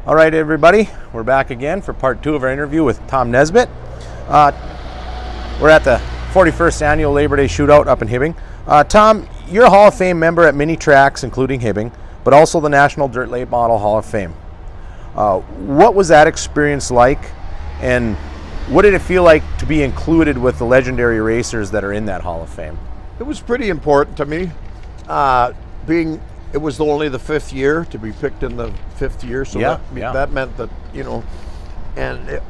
All right, everybody, we're back again for part 2 of our interview with Tom Nesbitt. We're at the 41st Annual Labor Day Shootout up in Hibbing. Tom, you're a Hall of Fame member at many tracks, including Hibbing, but also the National Dirt Late Model Hall of Fame. What was that experience like, and what did it feel like to be included with the legendary racers that are in that Hall of Fame? It was pretty important to me, it was only the 5th year to be picked in the 5th year, so that meant that, and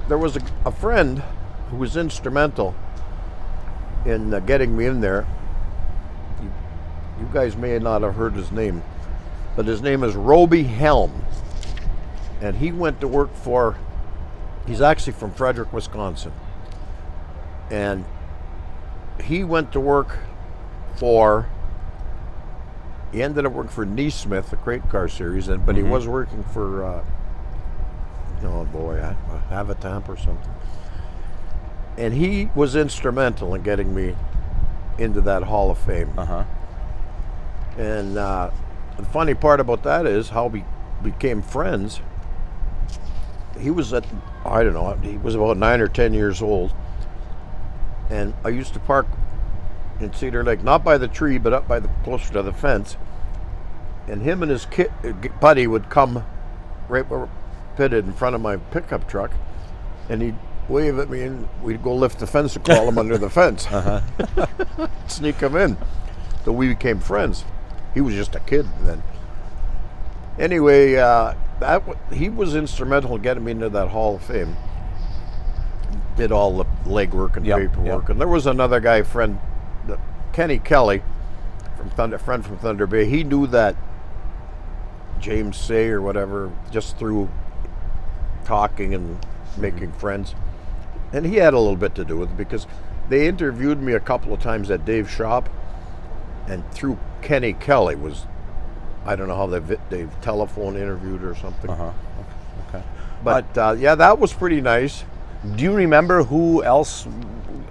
there was a friend who was instrumental in getting me in there. You guys may not have heard his name, but his name is Roby Helm, and he went to work he's actually from Frederick, Wisconsin, and he went to work he ended up working for Nesbitt, the Crate Car Series, but he was working for, Habitamp or something. And he was instrumental in getting me into that Hall of Fame. And the funny part about that is how we became friends. He was he was about 9 or 10 years old. And I used to park in Cedar Lake, not by the tree, but up closer to the fence. And him and his buddy would come right where we're pitted in front of my pickup truck, and he'd wave at me, and we'd go lift the fence and crawl him under the fence, sneak him in. So we became friends. He was just a kid then. Anyway, he was instrumental in getting me into that Hall of Fame. Did all the legwork and paperwork, and there was another guy, Kenny Kelly, friend from Thunder Bay. He knew that James Say or whatever just through talking and making friends, and he had a little bit to do with it because they interviewed me a couple of times at Dave's shop, and through Kenny Kelly I don't know how they telephone interviewed or something. Okay. But that was pretty nice. Do you remember who else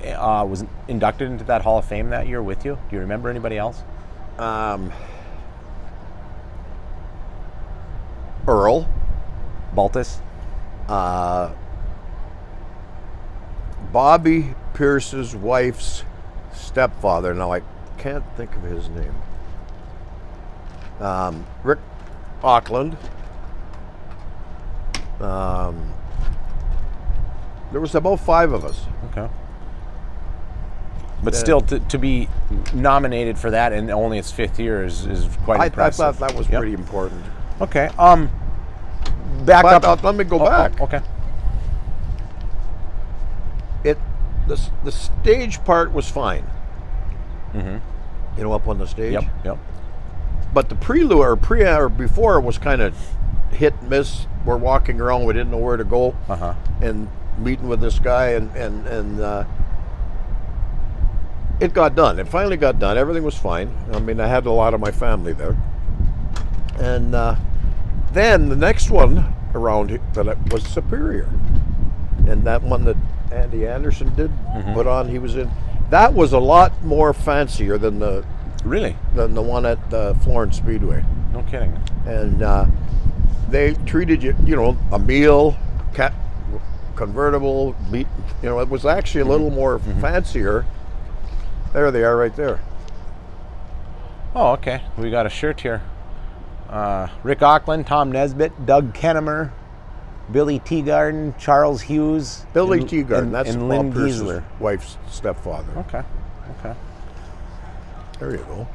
was inducted into that Hall of Fame that year with you? Do you remember anybody else? Earl Baltus? Bobby Pierce's wife's stepfather. Now I can't think of his name. Rick Auckland. There was about 5 of us. Okay. But still, to be nominated for that in only its 5th year is quite impressive. I thought that was pretty important. Okay. Back up. Let me go back. Okay. The stage part was fine. Up on the stage. Yep. But the prelude or before was kind of hit and miss. We're walking around, we didn't know where to go, and meeting with this guy, and it got done. It finally got done. Everything was fine. I mean, I had a lot of my family there, and then the next one around that was Superior, and that one that Andy Anderson did put on. He was in. That was a lot more fancier than the one at the Florence Speedway. No kidding. And they treated you, a meal, convertible, meat. It was actually a little more fancier. There they are, right there. Oh, okay. We got a shirt here. Rick Auckland, Tom Nesbitt, Doug Kennemer, Billy Teagarden, Charles Hughes. Billy Teagarden, that's and Bob Lynn Pierce's Giesler. wife's stepfather. Okay. There you go.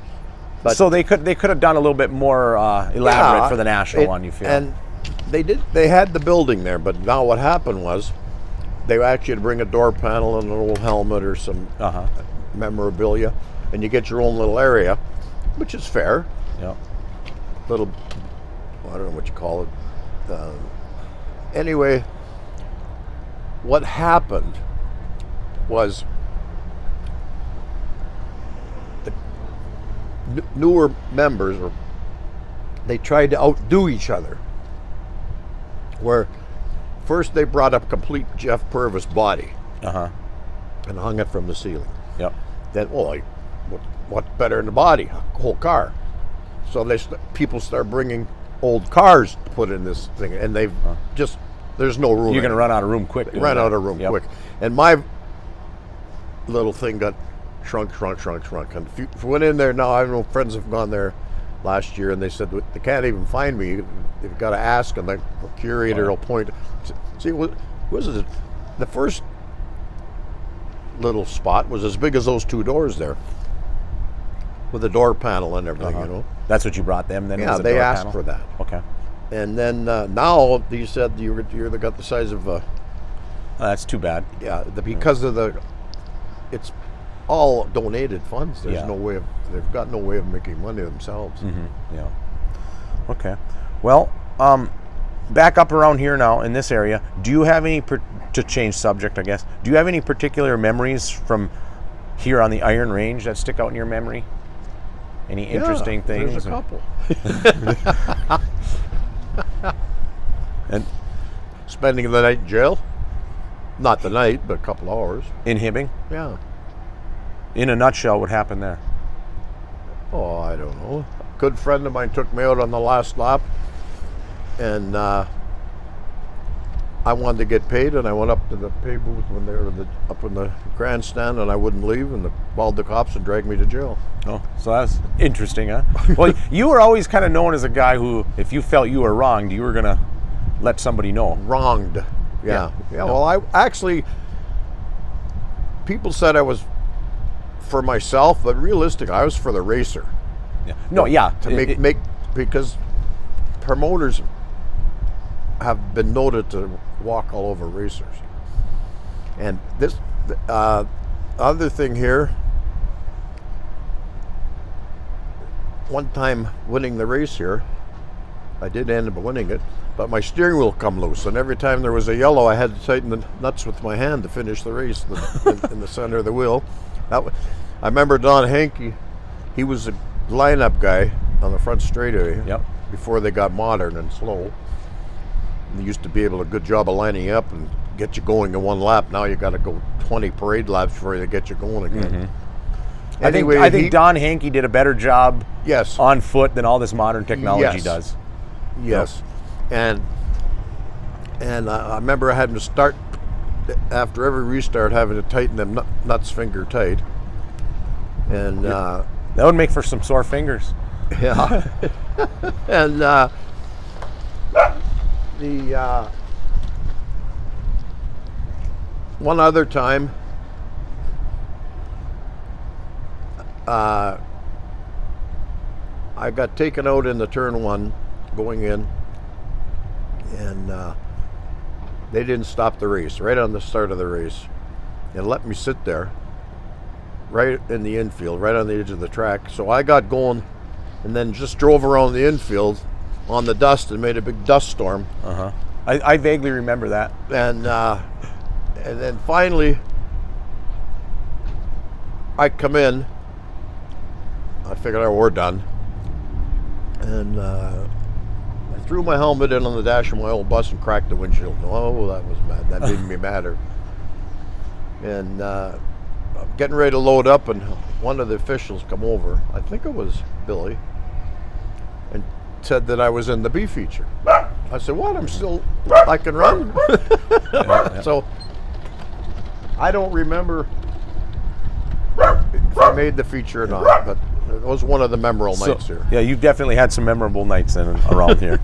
But so they could have done a little bit more elaborate for the national one, you feel? And they did. They had the building there, but now what happened was they actually had to bring a door panel and an old helmet or some memorabilia, and you get your own little area, which is fair. Yeah. Little, I don't know what you call it. Anyway, what happened was the newer members, they tried to outdo each other. Where first they brought up complete Jeff Purvis body and hung it from the ceiling. Yep. Then, what's better than the body? A whole car. So people start bringing old cars to put in this thing, and they've just there's no room. You're going to run out of room quick. Run out of room Yep. quick, and my little thing got shrunk. And if you went in there now, I know friends have gone there last year, and they said they can't even find me. They've got to ask, and the curator will point. See, what was it? The first little spot was as big as those two doors there, with a door panel and everything. You know. That's what you brought them then? Yeah, was a they door asked panel? for that. Okay. And then now you said you're got the size of That's too bad. because of it's all donated funds. There's Yeah. no way of they've got no way of making money themselves. Yeah. Okay. Well, back up around here now in this area. Do you have any to change subject? I guess. Do you have any particular memories from here on the Iron Range that stick out in your memory? Any interesting things? There's a couple. And Spending the night in jail. Not the night, but a couple hours. in Hibbing, Yeah. in a nutshell, what happened there? Oh, I don't know. A good friend of mine took me out on the last lap, and I wanted to get paid, and I went up to the pay booth when they were up in the grandstand, and I wouldn't leave, and called the cops and dragged me to jail. Oh, so that's interesting, huh? Well, you were always kind of known as a guy who, if you felt you were wronged, you were going to let somebody know. Wronged. Yeah. Well, I actually, people said I was for myself, but realistically, I was for the racer. Yeah. No, yeah. To make because promoters have been noted to walk all over racers. And this other thing here, one time winning the race here, I did end up winning it, but my steering wheel come loose, and every time there was a yellow, I had to tighten the nuts with my hand to finish the race in the center of the wheel. I remember Don Hankey, he was a lineup guy on the front straightaway. Yep. Before they got modern and slow. They used to be able to do a good job of lining up and get you going in one lap. Now you got to go 20 parade laps before they get you going again. Anyway, I think Don Hankey did a better job Yes. on foot than all this modern technology Yes. does. Yes, and I remember having to start after every restart, having to tighten them nuts finger tight, and That would make for some sore fingers. yeah, and the one other time, I got taken out in the turn one going in, and they didn't stop the race right on the start of the race and let me sit there right in the infield, right on the edge of the track. So I got going and then just drove around the infield on the dust and made a big dust storm. I vaguely remember that. And then finally I come in, I figured, oh, we're done, and I threw my helmet in on the dash of my old bus and cracked the windshield. Oh, that was mad. That made me madder. And I'm getting ready to load up, and one of the officials come over, I think it was Billy, and said that I was in the B feature. I said, what? I can run? So I don't remember if I made the feature or not, but it was one of the memorable nights here. Yeah, you've definitely had some memorable nights around here.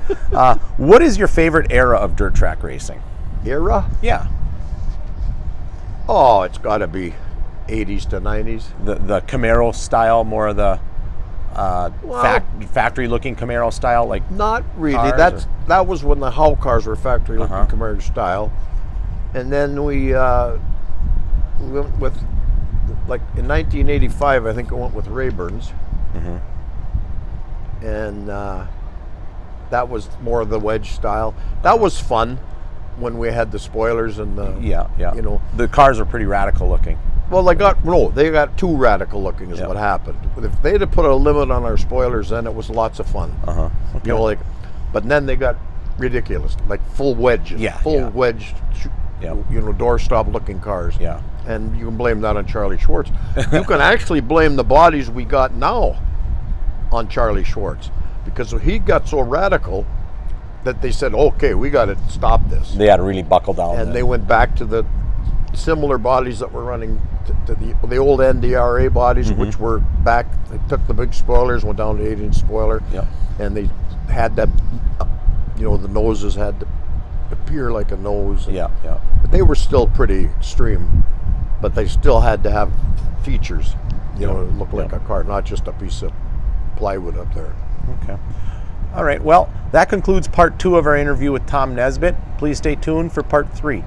What is your favorite era of dirt track racing? Era? Yeah. Oh, it's got to be 80s to 90s. The Camaro style, more of the factory-looking Camaro style, like Not really. cars, That was when the Howe cars were factory-looking Camaro style, and then we went with, like in 1985, I think I went with Rayburn's, and that was more of the wedge style. That was fun when we had the spoilers and the yeah. you know. The cars are pretty radical looking. Well, they got too radical looking is what happened. If they'd have put a limit on our spoilers, then it was lots of fun. Okay. You know, but then they got ridiculous, like full wedges, wedged, you know, doorstop looking cars. Yeah. And you can blame that on Charlie Schwartz. You can actually blame the bodies we got now on Charlie Schwartz, because he got so radical that they said, okay, we got to stop this. They had to really buckle down. And they went back to the similar bodies that were running to the old NDRA bodies, which were back. They took the big spoilers, went down to 8-inch spoiler, and they had that, the noses had to appear like a nose. But they were still pretty extreme, but they still had to have features, to look like a car, not just a piece of plywood up there. Okay. All right. Well, that concludes part 2 of our interview with Tom Nesbitt. Please stay tuned for part 3.